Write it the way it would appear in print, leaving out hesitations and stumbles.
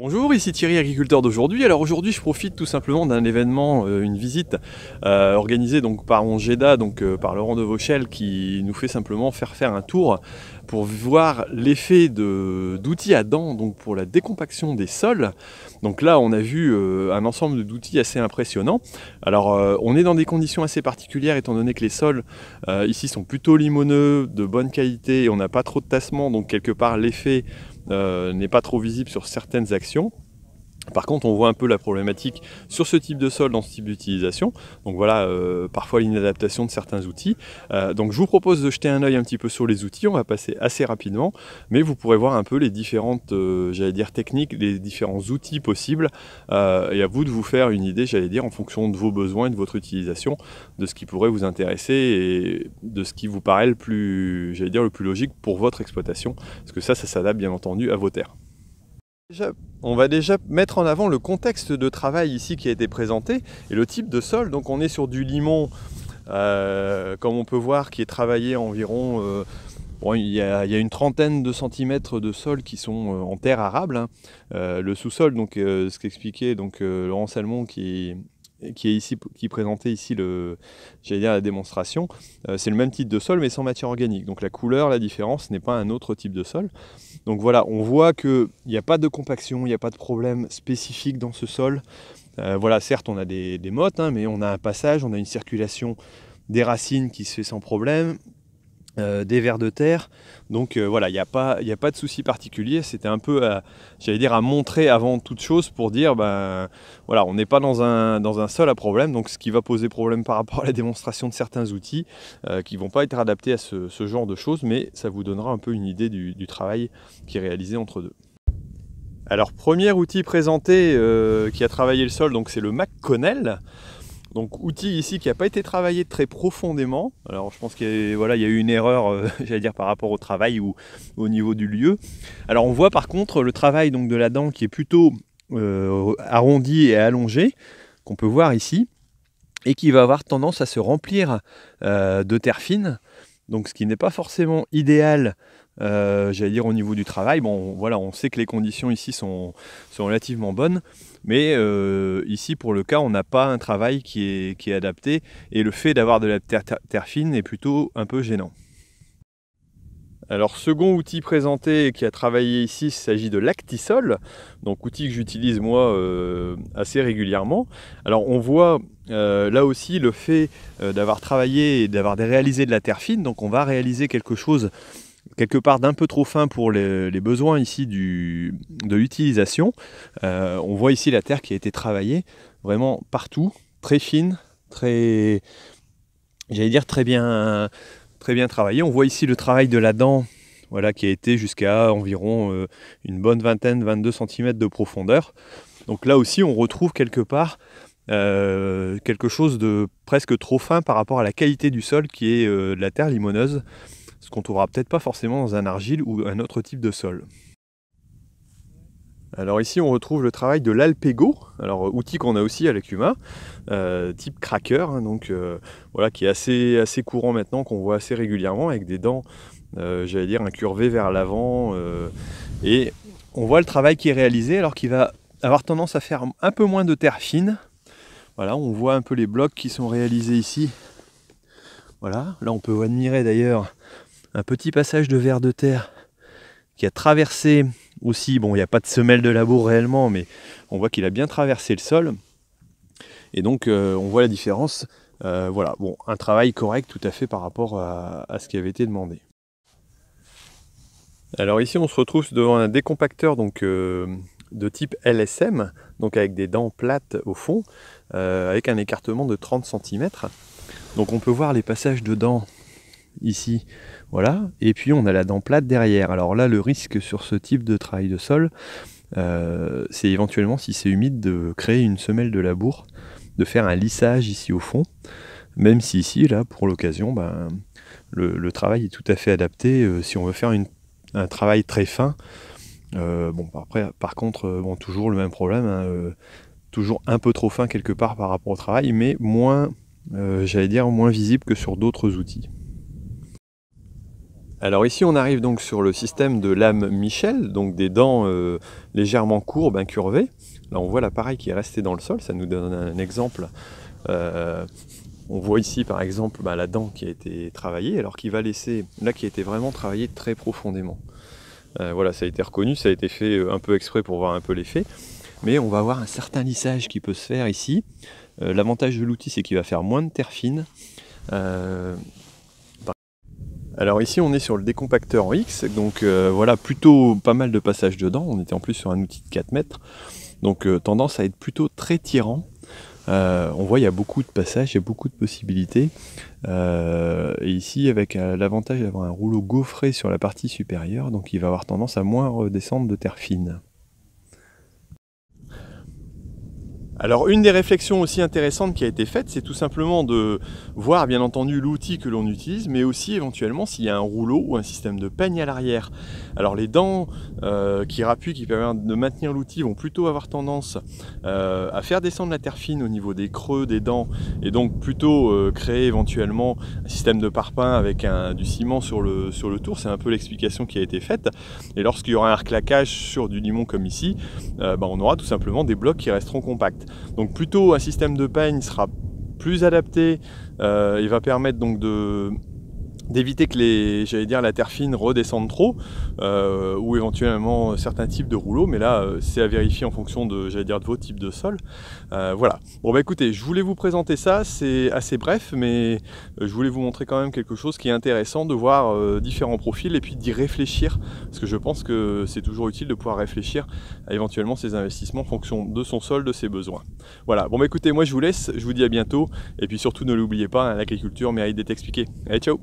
Bonjour, ici Thierry, agriculteur d'aujourd'hui. Alors aujourd'hui, je profite tout simplement d'un événement, une visite organisée donc par mon GEDA, par Laurent de Vauchel, qui nous fait simplement faire un tour pour voir l'effet d'outils à dents donc pour la décompaction des sols. Donc là, on a vu un ensemble d'outils assez impressionnant. Alors, on est dans des conditions assez particulières étant donné que les sols ici sont plutôt limoneux, de bonne qualité, et on n'a pas trop de tassement, donc quelque part l'effet n'est pas trop visible sur certaines actions. Par contre, on voit un peu la problématique sur ce type de sol, dans ce type d'utilisation. Donc voilà, parfois l'inadaptation de certains outils. Donc je vous propose de jeter un œil un petit peu sur les outils. On va passer assez rapidement, mais vous pourrez voir un peu les différentes, j'allais dire, techniques, les différents outils possibles. Et à vous de vous faire une idée, j'allais dire, en fonction de vos besoins et de votre utilisation, de ce qui pourrait vous intéresser et de ce qui vous paraît le plus, j'allais dire, le plus logique pour votre exploitation. Parce que ça s'adapte bien entendu à vos terres. On va déjà mettre en avant le contexte de travail ici qui a été présenté et le type de sol. Donc on est sur du limon, comme on peut voir, qui est travaillé environ, bon, il y a une trentaine de centimètres de sol qui sont en terre arable, hein. Le sous-sol, donc ce qu'expliquait Laurent Salmon qui est ici, qui présentait ici j'allais dire la démonstration, c'est le même type de sol mais sans matière organique. Donc la couleur, la différence n'est pas un autre type de sol. Donc voilà, on voit qu'il n'y a pas de compaction, il n'y a pas de problème spécifique dans ce sol. Voilà, certes on a des mottes, hein, mais on a un passage, on a une circulation des racines qui se fait sans problème. Des vers de terre, donc voilà, il n'y a pas de souci particulier. C'était un peu, j'allais dire, à montrer avant toute chose pour dire, ben voilà, on n'est pas dans un sol à problème, donc ce qui va poser problème par rapport à la démonstration de certains outils qui ne vont pas être adaptés à ce genre de choses, mais ça vous donnera un peu une idée du travail qui est réalisé entre deux. Alors, premier outil présenté qui a travaillé le sol, donc c'est le McConnell. Donc outil ici qui n'a pas été travaillé très profondément. Alors je pense qu'il y a eu une erreur, j'allais dire, par rapport au travail ou au niveau du lieu. Alors on voit par contre le travail donc de la dent qui est plutôt arrondi et allongé, qu'on peut voir ici, et qui va avoir tendance à se remplir de terre fine. Donc ce qui n'est pas forcément idéal, j'allais dire, au niveau du travail. Bon voilà, on sait que les conditions ici sont relativement bonnes, mais ici pour le cas on n'a pas un travail qui est adapté, et le fait d'avoir de la terre fine est plutôt un peu gênant. Alors second outil présenté qui a travaillé ici, il s'agit de l'Actisol, donc outil que j'utilise moi assez régulièrement. Alors on voit là aussi le fait d'avoir travaillé et d'avoir réalisé de la terre fine, donc on va réaliser quelque chose quelque part d'un peu trop fin pour les besoins ici de l'utilisation. On voit ici la terre qui a été travaillée vraiment partout, très fine, très, j'allais dire, très bien travaillée. On voit ici le travail de la dent, voilà, qui a été jusqu'à environ une bonne vingtaine, 22 cm de profondeur. Donc là aussi on retrouve quelque part quelque chose de presque trop fin par rapport à la qualité du sol qui est de la terre limoneuse, ce qu'on ne trouvera peut-être pas forcément dans un argile ou un autre type de sol. Alors ici on retrouve le travail de l'Alpego, alors outil qu'on a aussi à l'Ecuma, type cracker, hein, voilà, qui est assez courant maintenant, qu'on voit assez régulièrement avec des dents, j'allais dire, incurvées vers l'avant, et on voit le travail qui est réalisé, alors qu'il va avoir tendance à faire un peu moins de terre fine. Voilà, on voit un peu les blocs qui sont réalisés ici. Voilà, là on peut admirer d'ailleurs un petit passage de vers de terre qui a traversé aussi, bon il n'y a pas de semelle de labour réellement, mais on voit qu'il a bien traversé le sol. Et donc on voit la différence. Voilà, bon, un travail correct tout à fait par rapport à ce qui avait été demandé. Alors ici on se retrouve devant un décompacteur de type LSM, donc avec des dents plates au fond, avec un écartement de 30 cm. Donc on peut voir les passages de dents ici, voilà, et puis on a la dent plate derrière. Alors là, le risque sur ce type de travail de sol, c'est éventuellement, si c'est humide, de créer une semelle de labour, de faire un lissage ici au fond, même si ici, là, pour l'occasion, ben, le travail est tout à fait adapté si on veut faire un travail très fin. Bon, après, par contre, bon, toujours le même problème, hein, toujours un peu trop fin quelque part par rapport au travail, mais moins, j'allais dire, moins visible que sur d'autres outils. Alors ici on arrive donc sur le système de lame Michel, donc des dents légèrement courbes, incurvées. Là on voit l'appareil qui est resté dans le sol, ça nous donne un exemple. On voit ici par exemple la dent qui a été travaillée, alors qu'il va laisser, là qui a été vraiment travaillée très profondément. Voilà, ça a été reconnu, ça a été fait un peu exprès pour voir un peu l'effet. Mais on va avoir un certain lissage qui peut se faire ici. L'avantage de l'outil c'est qu'il va faire moins de terre fine. Alors ici on est sur le décompacteur en X, donc voilà, plutôt pas mal de passages dedans. On était en plus sur un outil de 4 mètres, donc tendance à être plutôt très tirant. On voit il y a beaucoup de passages, il y a beaucoup de possibilités. Et ici avec l'avantage d'avoir un rouleau gaufré sur la partie supérieure, donc il va avoir tendance à moins redescendre de terre fine. Alors une des réflexions aussi intéressantes qui a été faite, c'est tout simplement de voir bien entendu l'outil que l'on utilise, mais aussi éventuellement s'il y a un rouleau ou un système de peigne à l'arrière. Alors les dents qui rappuient, qui permettent de maintenir l'outil, vont plutôt avoir tendance à faire descendre la terre fine au niveau des creux des dents, et donc plutôt créer éventuellement un système de parpaing avec du ciment sur le tour. C'est un peu l'explication qui a été faite. Et lorsqu'il y aura un reclaquage sur du limon comme ici, on aura tout simplement des blocs qui resteront compacts. Donc plutôt un système de peigne sera plus adapté, il va permettre donc d'éviter que la terre fine redescende trop, ou éventuellement certains types de rouleaux, mais là c'est à vérifier en fonction de vos types de sol. Voilà. Bon écoutez, je voulais vous présenter ça, c'est assez bref, mais je voulais vous montrer quand même quelque chose qui est intéressant, de voir différents profils et puis d'y réfléchir, parce que je pense que c'est toujours utile de pouvoir réfléchir à éventuellement ses investissements en fonction de son sol, de ses besoins. Voilà, bon écoutez, moi je vous laisse, je vous dis à bientôt, et puis surtout ne l'oubliez pas, l'agriculture mérite d'être expliquée. Allez, ciao!